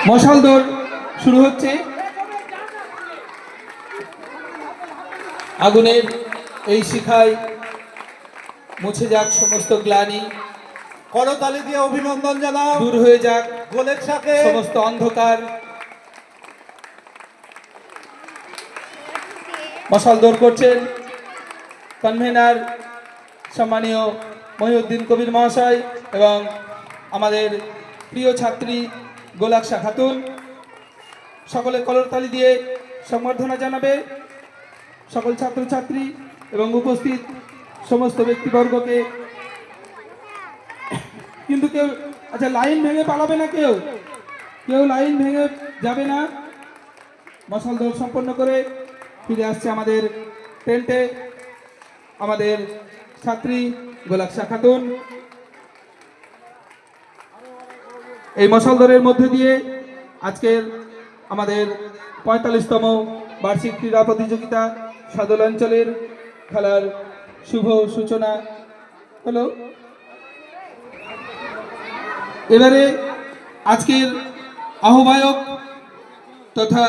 মশাল দৌড় শুরু হচ্ছে। আগুনের এই শিখায় মুছে যাক সমস্ত গ্লানি, করতালি দিয়ে অভিনন্দন জানাও। দূর হয়ে যাক গোলের সাথে সমস্ত অন্ধকার। মশাল দৌড় করছেন কনভেনার সম্মানীয় মহিউদ্দিন কবির মহাশয় এবং আমাদের প্রিয় ছাত্রী গোলাকশা খাতুন। সকলে করতালি দিয়ে সংবর্ধনা জানাবে সকল ছাত্রছাত্রী এবং উপস্থিত সমস্ত ব্যক্তিবর্গকে। কিন্তু কেউ আচ্ছা লাইন ভেঙে পালাবে না, কেউ কেউ লাইন ভেঙে যাবে না। মশাল দৌড় সম্পন্ন করে ফিরে আসছে আমাদের টেন্টে আমাদের ছাত্রী গোলাকশা খাতুন। এই মশাল দৌড়ের মধ্যে দিয়ে আজকের আমাদের ৪৫তম বার্ষিক ক্রীড়া প্রতিযোগিতা সদর অঞ্চলের খেলার শুভ সূচনা হলো। এবারে আজকের আহ্বায়ক তথা